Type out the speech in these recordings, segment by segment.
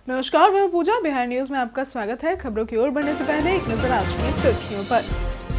नमस्कार, मैं हूं पूजा। बिहार न्यूज में आपका स्वागत है। खबरों की ओर बढ़ने से पहले एक नजर आज की सुर्खियों पर।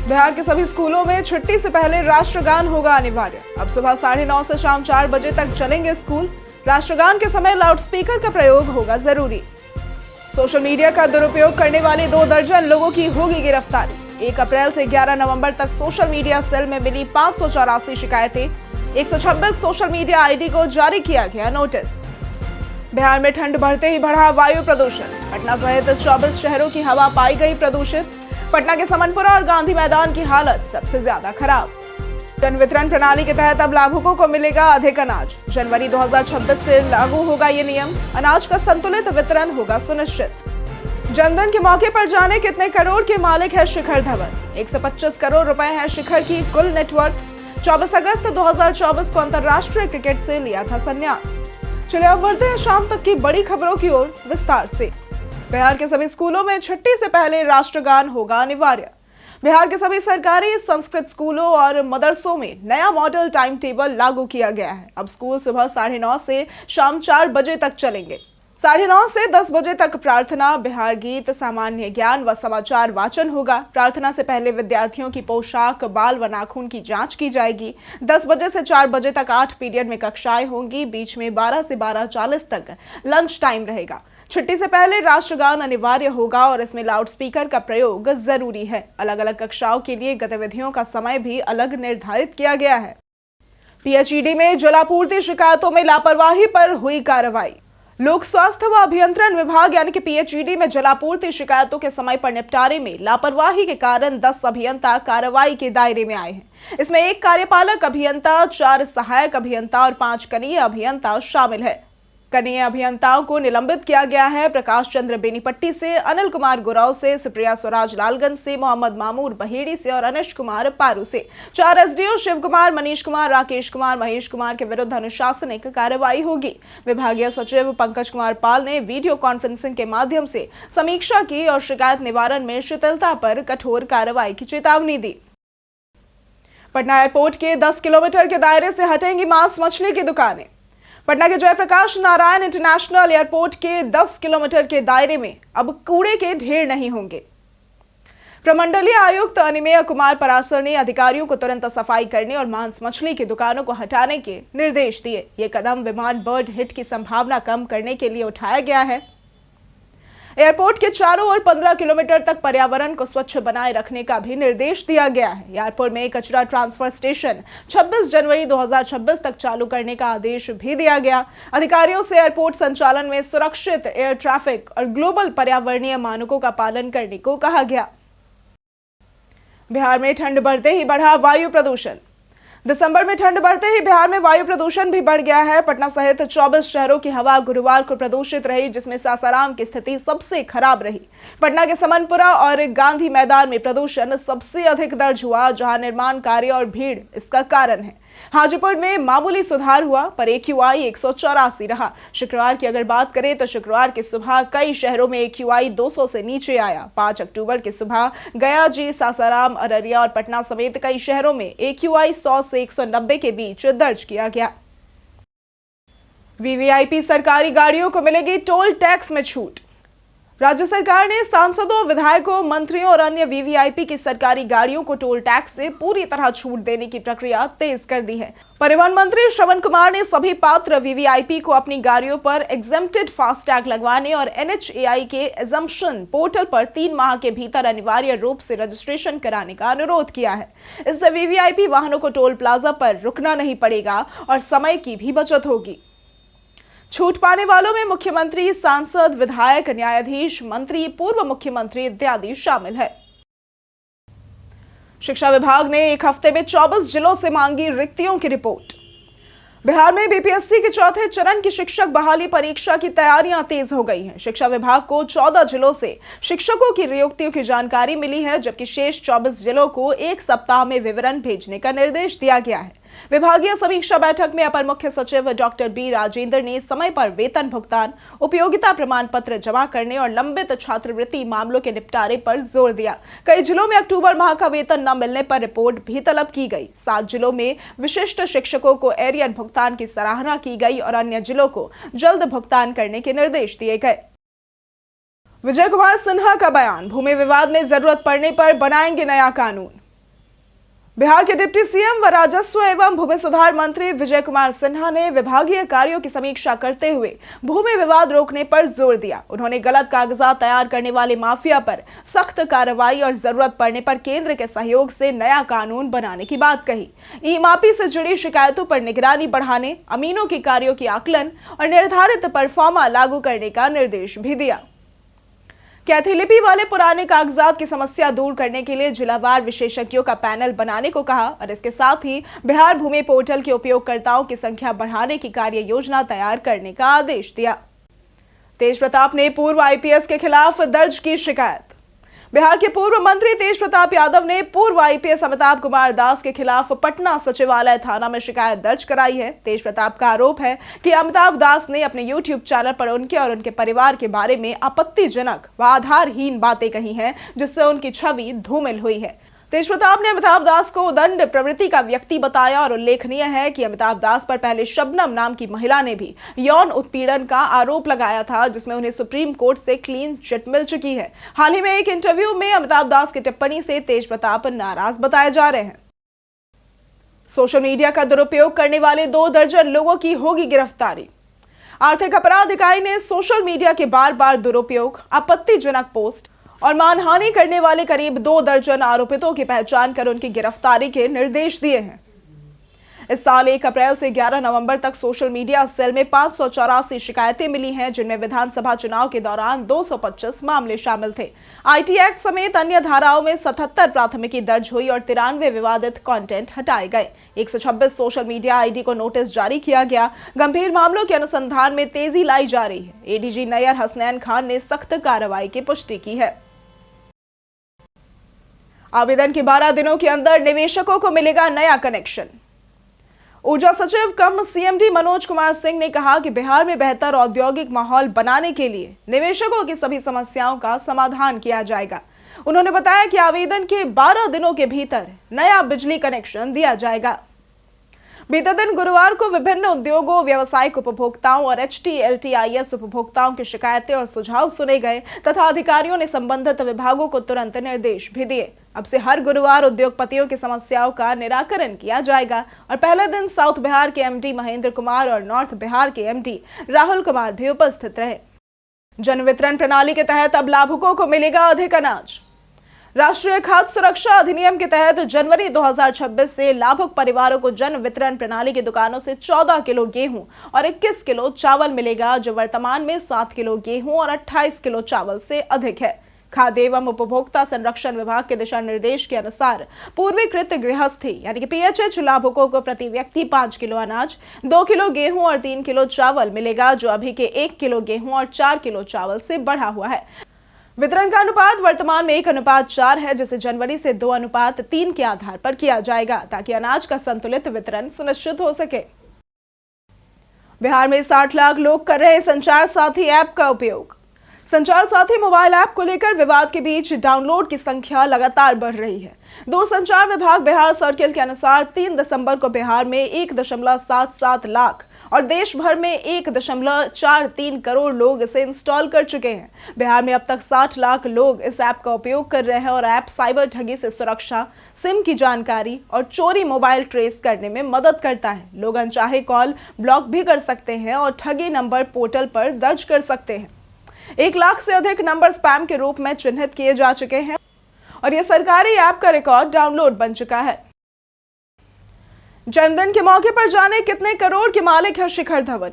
बिहार के सभी स्कूलों में छुट्टी से पहले राष्ट्रगान होगा अनिवार्य। अब सुबह 9:30 से शाम 4 बजे तक चलेंगे स्कूल। राष्ट्रगान के समय लाउडस्पीकर का प्रयोग होगा जरूरी। सोशल मीडिया का दुरुपयोग करने वाले 2 दर्जन लोगों की होगी गिरफ्तारी। 1 अप्रैल से 11 नवंबर तक सोशल मीडिया सेल में मिली 584 शिकायतें। 126 सोशल मीडिया आईडी को जारी किया गया नोटिस। बिहार में ठंड बढ़ते ही बढ़ा वायु प्रदूषण। पटना सहित 24 शहरों की हवा पाई गई प्रदूषित। पटना के समनपुरा और गांधी मैदान की हालत सबसे ज्यादा खराब। जन वितरण प्रणाली के तहत अब लाभुकों को मिलेगा अधिक अनाज। जनवरी 2026 से लागू होगा ये नियम। अनाज का संतुलित वितरण होगा सुनिश्चित। जनधन के मौके पर जाने कितने करोड़ के मालिक है शिखर धवन। 125 करोड़ रुपए है शिखर की कुल नेटवर्थ। 24 अगस्त 2024 को अंतर्राष्ट्रीय क्रिकेट से लिया था संन्यास। चलिए अब बढ़ते हैं शाम तक की बड़ी खबरों की ओर विस्तार से। बिहार के सभी स्कूलों में छुट्टी से पहले राष्ट्रगान होगा अनिवार्य। बिहार के सभी सरकारी संस्कृत स्कूलों और मदरसों में नया मॉडल टाइम टेबल लागू किया गया है। अब स्कूल सुबह 9:30 से शाम 4 बजे तक चलेंगे। 9:30 से 10 बजे तक प्रार्थना, बिहार गीत, सामान्य ज्ञान व समाचार वाचन होगा। प्रार्थना से पहले विद्यार्थियों की पोशाक, बाल व नाखून की जांच की जाएगी। 10 बजे से 4 बजे तक 8 पीरियड में कक्षाएं होंगी। बीच में 12 से 12:40 तक लंच टाइम रहेगा। छुट्टी से पहले राष्ट्रगान अनिवार्य होगा और इसमें लाउडस्पीकर का प्रयोग जरूरी है। अलग अलग कक्षाओं के लिए गतिविधियों का समय भी अलग निर्धारित किया गया है। पीएचईडी में जलापूर्ति शिकायतों में लापरवाही पर हुई कार्रवाई। लोक स्वास्थ्य व अभियंत्रण विभाग यानी कि पीएचईडी में जलापूर्ति शिकायतों के समय पर निपटारे में लापरवाही के कारण 10 अभियंता कार्रवाई के दायरे में आए हैं। इसमें 1 कार्यपालक अभियंता, 4 सहायक अभियंता और 5 कनीय अभियंता शामिल है। कनीय अभियंताओं को निलंबित किया गया है। प्रकाश चंद्र बेनीपट्टी से, अनिल कुमार गुरौल से, सुप्रिया स्वराज लालगंज से, मोहम्मद मामूर बहेड़ी से और अनिश कुमार पारू से। 4 एसडीओ शिव कुमार, मनीष कुमार, राकेश कुमार, महेश कुमार के विरुद्ध अनुशासनिक कार्रवाई होगी। विभागीय सचिव पंकज कुमार पाल ने वीडियो कॉन्फ्रेंसिंग के माध्यम से समीक्षा की और शिकायत निवारण में शिथिलता पर कठोर कार्रवाई की चेतावनी दी। पटना एयरपोर्ट के 10 किलोमीटर के दायरे से हटेंगी मांस मछली की दुकानें। पटना के जयप्रकाश नारायण इंटरनेशनल एयरपोर्ट के 10 किलोमीटर के दायरे में अब कूड़े के ढेर नहीं होंगे। प्रमंडलीय आयुक्त अनिमेय कुमार परासर ने अधिकारियों को तुरंत सफाई करने और मांस मछली की दुकानों को हटाने के निर्देश दिए। ये कदम विमान बर्ड हिट की संभावना कम करने के लिए उठाया गया है। एयरपोर्ट के चारों ओर 15 किलोमीटर तक पर्यावरण को स्वच्छ बनाए रखने का भी निर्देश दिया गया है। एयरपोर्ट में कचरा ट्रांसफर स्टेशन 26 जनवरी 2026 तक चालू करने का आदेश भी दिया गया। अधिकारियों से एयरपोर्ट संचालन में सुरक्षित एयर ट्रैफिक और ग्लोबल पर्यावरणीय मानकों का पालन करने को कहा गया। बिहार में ठंड बढ़ते ही बढ़ा वायु प्रदूषण। दिसंबर में ठंड बढ़ते ही बिहार में वायु प्रदूषण भी बढ़ गया है। पटना सहित 24 शहरों की हवा गुरुवार को प्रदूषित रही, जिसमें सासाराम की स्थिति सबसे खराब रही। पटना के समनपुरा और गांधी मैदान में प्रदूषण सबसे अधिक दर्ज हुआ, जहां निर्माण कार्य और भीड़ इसका कारण है। हाजीपुर में मामूली सुधार हुआ, पर AQI 184 रहा। शुक्रवार की अगर बात करें तो शुक्रवार की सुबह कई शहरों में AQI 200 से नीचे आया। 5 अक्टूबर की सुबह गया जी, सासाराम, अररिया और पटना समेत कई शहरों में AQI 100 से 190 के बीच दर्ज किया गया। वीवीआईपी सरकारी गाड़ियों को मिलेगी टोल टैक्स में छूट। राज्य सरकार ने सांसदों, विधायकों, मंत्रियों और अन्य वीवीआईपी की सरकारी गाड़ियों को टोल टैक्स से पूरी तरह छूट देने की प्रक्रिया तेज कर दी है। परिवहन मंत्री श्रवण कुमार ने सभी पात्र वीवीआईपी को अपनी गाड़ियों पर एग्जेम्प्टेड फास्टैग लगवाने और NHAI के एजम्पशन पोर्टल पर 3 माह के भीतर अनिवार्य रूप से रजिस्ट्रेशन कराने का अनुरोध किया है। इससे वीवीआईपी वाहनों को टोल प्लाजा पर रुकना नहीं पड़ेगा और समय की भी बचत होगी। छूट पाने वालों में मुख्यमंत्री, सांसद, विधायक, न्यायाधीश, मंत्री, पूर्व मुख्यमंत्री इत्यादि शामिल है। शिक्षा विभाग ने 1 हफ्ते में 24 जिलों से मांगी रिक्तियों की रिपोर्ट। बिहार में बीपीएससी के चौथे चरण की शिक्षक बहाली परीक्षा की तैयारियां तेज हो गई हैं। शिक्षा विभाग को 14 जिलों से शिक्षकों की रिक्तियों की जानकारी मिली है, जबकि शेष 24 जिलों को 1 सप्ताह में विवरण भेजने का निर्देश दिया गया है। विभागीय समीक्षा बैठक में अपर मुख्य सचिव डॉक्टर बी राजेंद्र ने समय पर वेतन भुगतान, उपयोगिता प्रमाण पत्र जमा करने और लंबित छात्रवृत्ति मामलों के निपटारे पर जोर दिया। कई जिलों में अक्टूबर माह का वेतन न मिलने पर रिपोर्ट भी तलब की गई। 7 जिलों में विशिष्ट शिक्षकों को एरियर भुगतान की सराहना की गई और अन्य जिलों को जल्द भुगतान करने के निर्देश दिए गए। विजय कुमार सिन्हा का बयान, भूमि विवाद में जरूरत पड़ने पर बनाएंगे नया कानून। बिहार के डिप्टी सीएम व राजस्व एवं भूमि सुधार मंत्री विजय कुमार सिन्हा ने विभागीय कार्यों की समीक्षा करते हुए भूमि विवाद रोकने पर जोर दिया। उन्होंने गलत कागजात तैयार करने वाले माफिया पर सख्त कार्रवाई और जरूरत पड़ने पर केंद्र के सहयोग से नया कानून बनाने की बात कही। ई मापी से जुड़ी शिकायतों पर निगरानी बढ़ाने, अमीनों के कार्यों की आकलन और निर्धारित परफॉर्मा लागू करने का निर्देश भी दिया। कैथीलिपि वाले पुराने कागजात की समस्या दूर करने के लिए जिलावार विशेषज्ञों का पैनल बनाने को कहा और इसके साथ ही बिहार भूमि पोर्टल के उपयोगकर्ताओं की संख्या बढ़ाने की कार्य योजना तैयार करने का आदेश दिया। तेज प्रताप ने पूर्व आईपीएस के खिलाफ दर्ज की शिकायत। बिहार के पूर्व मंत्री तेज प्रताप यादव ने पूर्व आईपीएस अमिताभ कुमार दास के खिलाफ पटना सचिवालय थाना में शिकायत दर्ज कराई है। तेज प्रताप का आरोप है कि अमिताभ दास ने अपने यूट्यूब चैनल पर उनके और उनके परिवार के बारे में आपत्तिजनक व आधारहीन बातें कही हैं, जिससे उनकी छवि धूमिल हुई है। तेज प्रताप ने अमिताभ दास को उदंड प्रवृत्ति का व्यक्ति बताया और उल्लेखनीय है कि अमिताभ दास पर पहले शबनम नाम की महिला ने भी यौन उत्पीड़न का आरोप लगाया था, जिसमें उन्हें सुप्रीम कोर्ट से क्लीन चिट मिल चुकी है। हाल ही में एक इंटरव्यू में अमिताभ दास की टिप्पणी से तेज प्रताप नाराज बताए जा रहे हैं। सोशल मीडिया का दुरुपयोग करने वाले 2 दर्जन लोगों की होगी गिरफ्तारी। आर्थिक अपराध इकाई ने सोशल मीडिया के बार आपत्तिजनक पोस्ट और मानहानि करने वाले करीब 2 दर्जन आरोपितों की पहचान कर उनकी गिरफ्तारी के निर्देश दिए हैं। इस साल 1 अप्रैल से 11 नवंबर तक सोशल मीडिया सेल में 584 शिकायतें मिली हैं, जिनमें विधानसभा चुनाव के दौरान 225 मामले शामिल थे। आईटी एक्ट समेत अन्य धाराओं में 77 प्राथमिकी दर्ज हुई और 93 विवादित कंटेंट हटाए गए। 126 सोशल मीडिया आईडी को नोटिस जारी किया गया। गंभीर मामलों के अनुसंधान में तेजी लाई जा रही है। एडीजी नैयर हसनैन खान ने सख्त कार्रवाई की पुष्टि की है। आवेदन के 12 दिनों के अंदर निवेशकों को मिलेगा नया कनेक्शन। ऊर्जा सचिव कम सीएमडी मनोज कुमार सिंह ने कहा कि बिहार में बेहतर औद्योगिक माहौल बनाने के लिए निवेशकों की सभी समस्याओं का समाधान किया जाएगा। उन्होंने बताया कि आवेदन के 12 दिनों के भीतर नया बिजली कनेक्शन दिया जाएगा। बीते दिन गुरुवार को विभिन्न उद्योगों, व्यावसायिक उपभोक्ताओं और HTLTIS उपभोक्ताओं की शिकायतें और सुझाव सुने गए तथा अधिकारियों ने संबंधित विभागों को तुरंत निर्देश भी दिए। अब से हर गुरुवार उद्योगपतियों की समस्याओं का निराकरण किया जाएगा और पहले दिन साउथ बिहार के एमडी महेंद्र कुमार और नॉर्थ बिहार के एमडी राहुल कुमार भी उपस्थित रहे। जन वितरण प्रणाली के तहत अब लाभुकों को मिलेगा अधिक अनाज। राष्ट्रीय खाद्य सुरक्षा अधिनियम के तहत जनवरी 2026 से लाभुक परिवारों को जन वितरण प्रणाली की दुकानों से 14 किलो गेहूं और 21 किलो चावल मिलेगा, जो वर्तमान में 7 किलो गेहूं और 28 किलो चावल से अधिक है। खाद्य एवं उपभोक्ता संरक्षण विभाग के दिशा निर्देश के अनुसार पूर्वीकृत गृहस्थी यानी कि PHH लाभुकों को प्रति व्यक्ति 5 किलो अनाज, 2 किलो गेहूं और 3 किलो चावल मिलेगा, जो अभी के 1 किलो गेहूं और 4 किलो चावल से बढ़ा हुआ है। वितरण का अनुपात वर्तमान में 1:4 है, जिसे जनवरी से 2:3 के आधार पर किया जाएगा ताकि अनाज का संतुलित वितरण सुनिश्चित हो सके। बिहार में 60 लाख लोग कर रहे संचार साथी ऐप का उपयोग। संचार साथी मोबाइल ऐप को लेकर विवाद के बीच डाउनलोड की संख्या लगातार बढ़ रही है। दूरसंचार विभाग बिहार सर्किल के अनुसार 3 दिसंबर को बिहार में 1.77 लाख और देश भर में 1.43 करोड़ लोग इसे इंस्टॉल कर चुके हैं। बिहार में अब तक 60 लाख लोग इस ऐप का उपयोग कर रहे हैं और ऐप साइबर ठगी से सुरक्षा, सिम की जानकारी और चोरी मोबाइल ट्रेस करने में मदद करता है। लोग अनचाहे कॉल ब्लॉक भी कर सकते हैं और ठगी नंबर पोर्टल पर दर्ज कर सकते हैं। 1 लाख से अधिक नंबर स्पैम के रूप में चिन्हित किए जा चुके हैं और यह सरकारी ऐप का रिकॉर्ड डाउनलोड बन चुका है। जन्मदिन के मौके पर जाने कितने करोड़ के मालिक है शिखर धवन।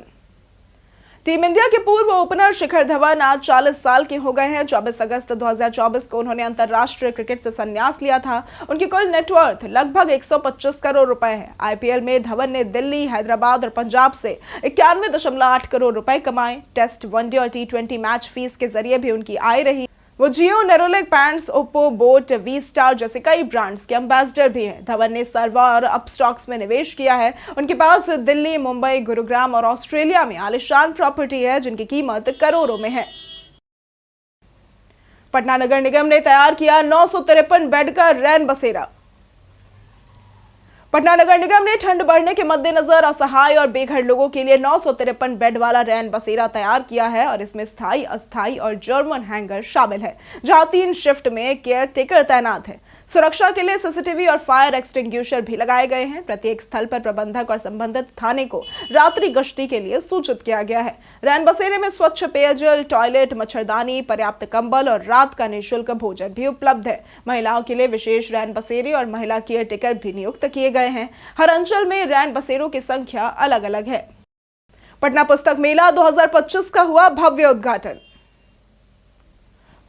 टीम इंडिया के पूर्व ओपनर शिखर धवन आज 40 साल के हो गए हैं। 24 अगस्त 2024 को उन्होंने अंतर्राष्ट्रीय क्रिकेट से संन्यास लिया था। उनकी कुल नेटवर्थ लगभग 125 करोड़ रुपए है। आईपीएल में धवन ने दिल्ली, हैदराबाद और पंजाब से 91.8 करोड़ रुपए कमाए। टेस्ट, वनडे और T20 मैच फीस के जरिए भी उनकी आय रही। वो Jio, Nerolac paints, Oppo, Boat, V Star जैसे कई ब्रांड्स के एम्बेसडर भी हैं। धवन ने सर्वा और अपस्टॉक्स में निवेश किया है। उनके पास दिल्ली, मुंबई, गुरुग्राम और ऑस्ट्रेलिया में आलिशान प्रॉपर्टी है, जिनकी कीमत करोड़ों में है। पटना नगर निगम ने तैयार किया 953 बेड का रैन बसेरा। पटना नगर निगम ने ठंड बढ़ने के मद्देनजर असहाय और बेघर लोगों के लिए 953 बेड वाला रैन बसेरा तैयार किया है और इसमें स्थायी, अस्थायी और जर्मन हैंगर शामिल है, जहां 3 शिफ्ट में केयर टेकर तैनात है। सुरक्षा के लिए सीसीटीवी और फायर एक्सटिंग्विशर भी लगाए गए हैं। प्रत्येक स्थल पर प्रबंधक और संबंधित थाने को रात्रि गश्ती के लिए सूचित किया गया है। रैन बसेरे में स्वच्छ पेयजल, टॉयलेट, मच्छरदानी, पर्याप्त कंबल और रात का निःशुल्क भोजन भी उपलब्ध है। महिलाओं के लिए विशेष रैन बसेरे और महिला केयर टेकर भी नियुक्त किए गए हैं। हर अंचल में रैन बसेरों की संख्या अलग अलग है। पटना पुस्तक मेला 2025 का हुआ भव्य उद्घाटन।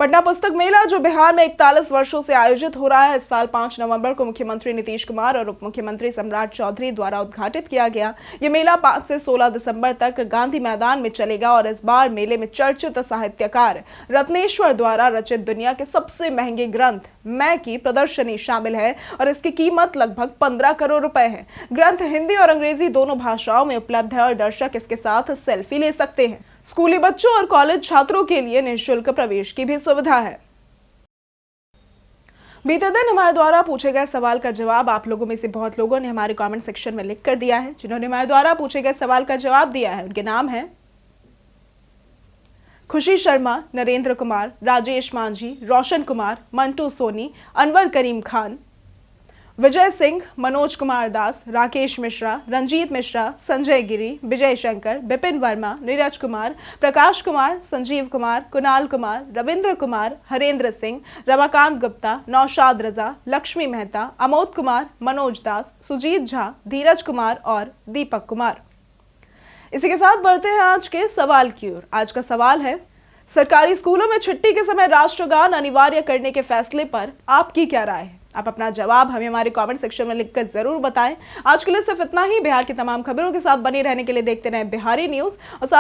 पटना पुस्तक मेला जो बिहार में 41 वर्षों से आयोजित हो रहा है, इस साल 5 नवंबर को मुख्यमंत्री नीतीश कुमार और उप मुख्यमंत्री सम्राट चौधरी द्वारा उद्घाटित किया गया। ये मेला 5 से 16 दिसंबर तक गांधी मैदान में चलेगा और इस बार मेले में चर्चित साहित्यकार रत्नेश्वर द्वारा रचित दुनिया के सबसे महंगे ग्रंथ मैं की प्रदर्शनी शामिल है और इसकी कीमत लगभग 15 करोड़ रुपए है। ग्रंथ हिंदी और अंग्रेजी दोनों भाषाओं में उपलब्ध है और दर्शक इसके साथ सेल्फी ले सकते हैं। स्कूली बच्चों और कॉलेज छात्रों के लिए निःशुल्क प्रवेश की भी सुविधा है। बीते दिन हमारे द्वारा पूछे गए सवाल का जवाब आप लोगों में से बहुत लोगों ने हमारे कमेंट सेक्शन में लिख कर दिया है। जिन्होंने हमारे द्वारा पूछे गए सवाल का जवाब दिया है उनके नाम हैं खुशी शर्मा, नरेंद्र कुमार, राजेश मांझी, रोशन कुमार, मंटू सोनी, अनवर करीम खान, विजय सिंह, मनोज कुमार दास, राकेश मिश्रा, रंजीत मिश्रा, संजय गिरी, विजय शंकर, बिपिन वर्मा, नीरज कुमार, प्रकाश कुमार, संजीव कुमार, कुणाल कुमार, रविंद्र कुमार, हरेंद्र सिंह, रमाकांत गुप्ता, नौशाद रजा, लक्ष्मी मेहता, अमोद कुमार, मनोज दास, सुजीत झा, धीरज कुमार और दीपक कुमार। इसी के साथ बढ़ते हैं आज के सवाल की ओर। आज का सवाल है, सरकारी स्कूलों में छुट्टी के समय राष्ट्रगान अनिवार्य करने के फैसले पर आपकी क्या राय है? आप अपना जवाब हमें हमारे कमेंट सेक्शन में लिखकर जरूर बताएं। आज के लिए सिर्फ इतना ही। बिहार की तमाम खबरों के साथ बने रहने के लिए देखते रहें बिहारी न्यूज और